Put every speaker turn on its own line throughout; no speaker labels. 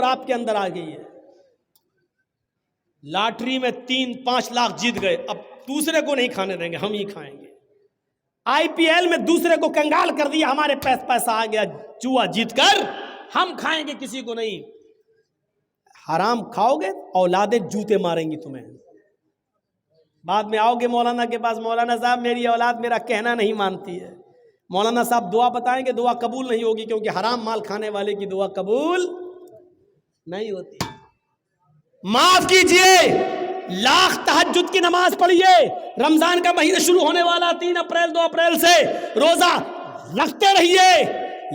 آپ کے اندر آ گئی ہے. لاٹری میں 3-5 لاکھ جیت گئے, اب دوسرے کو نہیں کھانے دیں گے, ہم ہی کھائیں گے. آئی پی ایل میں دوسرے کو کنگال کر دیا, ہمارے پیسہ آ گیا جوا جیت کر, ہم کھائیں گے, کسی کو نہیں. حرام کھاؤ گے اولادیں جوتے ماریں گی تمہیں. بعد میں آؤ گے مولانا کے پاس, مولانا صاحب میری اولاد میرا کہنا نہیں مانتی ہے. مولانا صاحب دعا بتائیں گے, دعا قبول نہیں ہوگی, کیونکہ حرام مال کھانے والے کی دعا قبول نہیں ہوتی. معاف کیجئے, لاکھ تہجد کی نماز پڑھیے. رمضان کا مہینہ شروع ہونے والا 3 اپریل 2 اپریل سے روزہ رکھتے رہیے,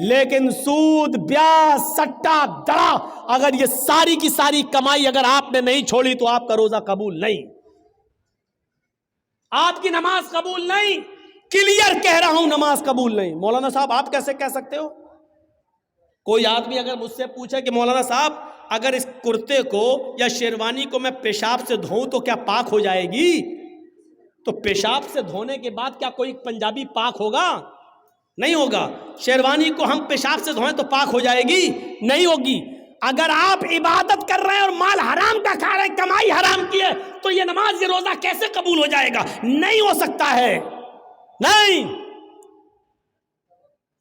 لیکن سود, بیاج, سٹا, دڑا, اگر یہ ساری کی ساری کمائی اگر آپ نے نہیں چھوڑی تو آپ کا روزہ قبول نہیں, آپ کی نماز قبول نہیں. کلیئر کہہ رہا ہوں, نماز قبول نہیں. مولانا صاحب آپ کیسے کہہ سکتے ہو؟ کوئی آدمی اگر مجھ سے پوچھے کہ مولانا صاحب اگر اس کرتے کو یا شیروانی کو میں پیشاب سے دھوؤں تو کیا پاک ہو جائے گی؟ تو پیشاب سے دھونے کے بعد کیا کوئی پنجابی پاک ہوگا؟ نہیں ہوگا. شیروانی کو ہم پیشاب سے دھوئیں تو پاک ہو جائے گی؟ نہیں ہوگی. اگر آپ عبادت کر رہے ہیں اور مال حرام کا کھا رہے ہیں, کمائی حرام کی ہے, تو یہ نماز, یہ روزہ کیسے قبول ہو جائے گا؟ نہیں ہو سکتا ہے, نہیں.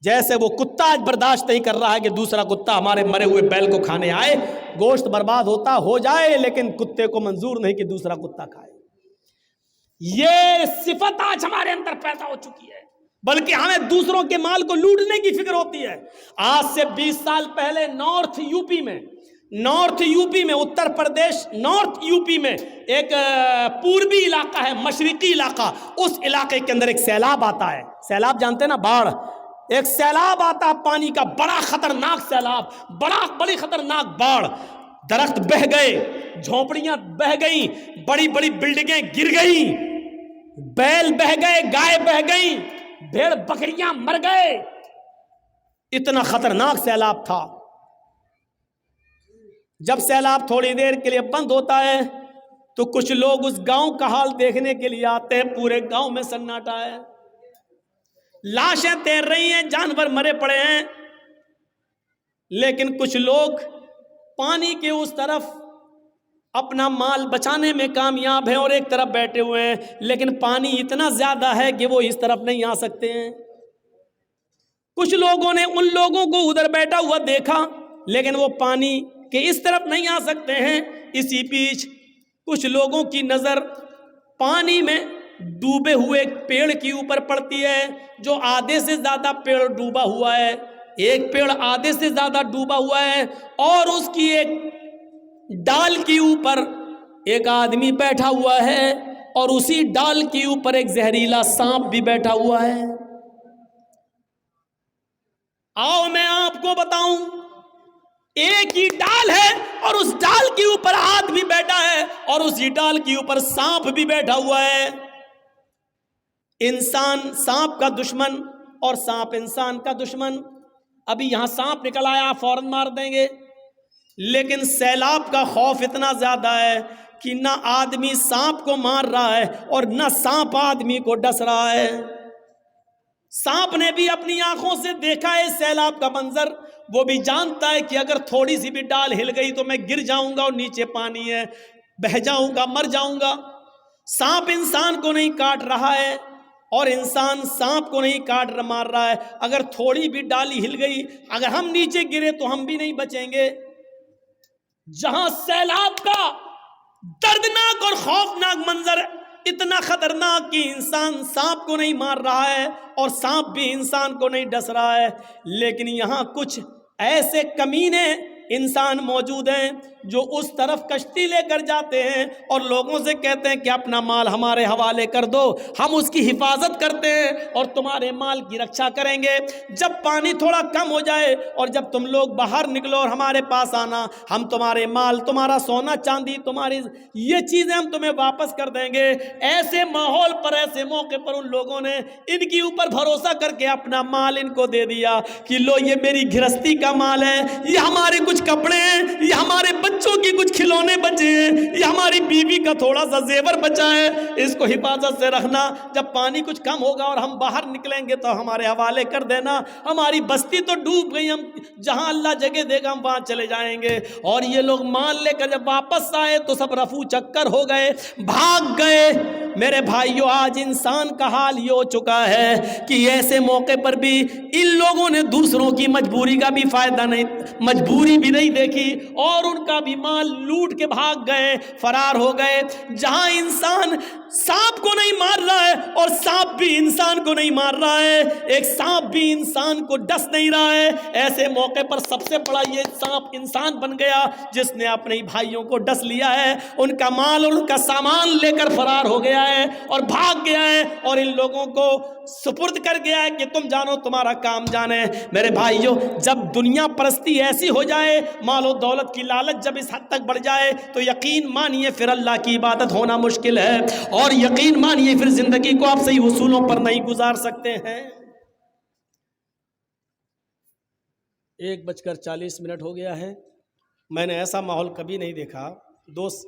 جیسے وہ کتا آج برداشت نہیں کر رہا ہے کہ دوسرا کتا ہمارے مرے ہوئے بیل کو کھانے آئے, گوشت برباد ہوتا ہو جائے, لیکن کتے کو منظور نہیں کہ دوسرا کتا کھائے. یہ صفت آج ہمارے اندر پیدا ہو چکی ہے, بلکہ ہمیں دوسروں کے مال کو لوٹنے کی فکر ہوتی ہے. آج سے 20 سال پہلے نارتھ یو پی میں Uttar Pradesh, north U P میں ایک پوربی علاقہ ہے, مشرقی علاقہ, اس علاقے کے اندر ایک سیلاب آتا ہے. سیلاب جانتے ہیں نا, باڑھ. ایک سیلاب آتا ہے پانی کا, بڑا خطرناک سیلاب, بڑی خطرناک باڑھ. درخت بہہ گئے, جھونپڑیاں بہہ گئیں, بڑی بڑی بلڈنگیں گر گئیں, بیل بہہ گئے, گائے بہہ گئیں, بھیڑ بکریاں مر گئے. اتنا خطرناک سیلاب تھا. جب سیلاب تھوڑی دیر کے لیے بند ہوتا ہے تو کچھ لوگ اس گاؤں کا حال دیکھنے کے لیے آتے ہیں. پورے گاؤں میں سناٹا ہے, لاشیں تیر رہی ہیں, جانور مرے پڑے ہیں, لیکن کچھ لوگ پانی کے اس طرف اپنا مال بچانے میں کامیاب ہیں اور ایک طرف بیٹھے ہوئے ہیں, لیکن پانی اتنا زیادہ ہے کہ وہ اس طرف نہیں آ سکتے ہیں. کچھ لوگوں نے ان لوگوں کو ادھر بیٹھا ہوا دیکھا, لیکن وہ پانی کے اس طرف نہیں آ سکتے ہیں. اسی بیچ کچھ لوگوں کی نظر پانی میں ڈوبے ہوئے ایک پیڑ کے اوپر پڑتی ہے, جو آدھے سے زیادہ پیڑ ڈوبا ہوا ہے. ایک پیڑ آدھے سے زیادہ ڈوبا ہوا ہے, اور اس کی ایک ڈال کے اوپر ایک آدمی بیٹھا ہوا ہے, اور اسی ڈال کے اوپر ایک زہریلا سانپ بھی بیٹھا ہوا ہے. آؤ میں آپ کو بتاؤں, ایک ہی ڈال ہے اور اس ڈال کے اوپر آدمی بیٹھا ہے, اور اسی ڈال کے اوپر سانپ بھی بیٹھا ہوا ہے. انسان سانپ کا دشمن اور سانپ انسان کا دشمن. ابھی یہاں سانپ نکل آیا, فوراً مار دیں گے, لیکن سیلاب کا خوف اتنا زیادہ ہے کہ نہ آدمی سانپ کو مار رہا ہے اور نہ سانپ آدمی کو ڈس رہا ہے. سانپ نے بھی اپنی آنکھوں سے دیکھا ہے سیلاب کا منظر, وہ بھی جانتا ہے کہ اگر تھوڑی سی بھی ڈال ہل گئی تو میں گر جاؤں گا اور نیچے پانی ہے, بہہ جاؤں گا, مر جاؤں گا. سانپ انسان کو نہیں کاٹ رہا ہے اور انسان سانپ کو نہیں کاٹ مار رہا ہے. اگر تھوڑی بھی ڈالی ہل گئی, اگر ہم نیچے گرے تو ہم بھی نہیں بچیں گے. جہاں سیلاب کا دردناک اور خوفناک منظر اتنا خطرناک کہ انسان سانپ کو نہیں مار رہا ہے اور سانپ بھی انسان کو نہیں ڈس رہا ہے, لیکن یہاں کچھ ایسے کمینے انسان موجود ہیں جو اس طرف کشتی لے کر جاتے ہیں اور لوگوں سے کہتے ہیں کہ اپنا مال ہمارے حوالے کر دو, ہم اس کی حفاظت کرتے ہیں اور تمہارے مال کی رکشا کریں گے. جب پانی تھوڑا کم ہو جائے اور جب تم لوگ باہر نکلو اور ہمارے پاس آنا, ہم تمہارے مال, تمہارا سونا چاندی, تمہاری یہ چیزیں ہم تمہیں واپس کر دیں گے. ایسے ماحول پر, ایسے موقع پر ان لوگوں نے ان کے اوپر بھروسہ کر کے اپنا مال ان کو دے دیا کہ لو یہ میری گھرستی کا مال ہے, یہ ہمارے کچھ کپڑے ہیں, یہ ہمارے بچوں کی کچھ کھلونے بچے ہیں, یہ ہماری ہماری بیوی کا تھوڑا سا زیور بچا ہے اس کو حفاظت سے رکھنا، جب پانی کچھ کم ہوگا اور ہم باہر نکلیں گے تو ہمارے حوالے کر دینا، ہماری بستی تو ڈوب گئی، ہم جہاں اللہ جگہ دے گا ہم وہاں چلے جائیں گے۔ اور یہ لوگ مال لے کر جب واپس آئے تو سب رفو چکر ہو گئے، بھاگ گئے۔ میرے بھائیو آج انسان کا حال یہ ہو چکا ہے کہ ایسے موقع پر بھی ان لوگوں نے دوسروں کی مجبوری کا بھی فائدہ نہیں، مجبوری بھی نہیں دیکھی اور ان کا بھی مال لوٹ کے بھاگ گئے، فرار ہو گئے۔ جہاں انسان سانپ کو نہیں مار رہا ہے اور سانپ بھی انسان کو نہیں مار رہا ہے، ایک سانپ بھی انسان کو ڈس نہیں رہا ہے، ایسے موقع پر سب سے بڑا یہ سانپ انسان بن گیا جس نے اپنے بھائیوں کو ڈس لیا ہے، ان کا مال اور ان کا سامان لے کر فرار ہو گیا ہے اور بھاگ گیا ہے اور ان لوگوں کو سپرد کر گیا ہے کہ تم جانو تمہارا کام جانے۔ میرے بھائیوں جب دنیا پرستی ایسی ہو جائے، مال و دولت کی لالچ جب اس حد تک بڑھ جائے تو یقین مانیے پھر اللہ کی عبادت ہونا مشکل ہے، اور یقین مانیے پھر زندگی کو آپ صحیح اصولوں پر نہیں گزار سکتے ہیں۔ 1:40 ہو گیا ہے، میں نے ایسا ماحول کبھی نہیں دیکھا۔ دوست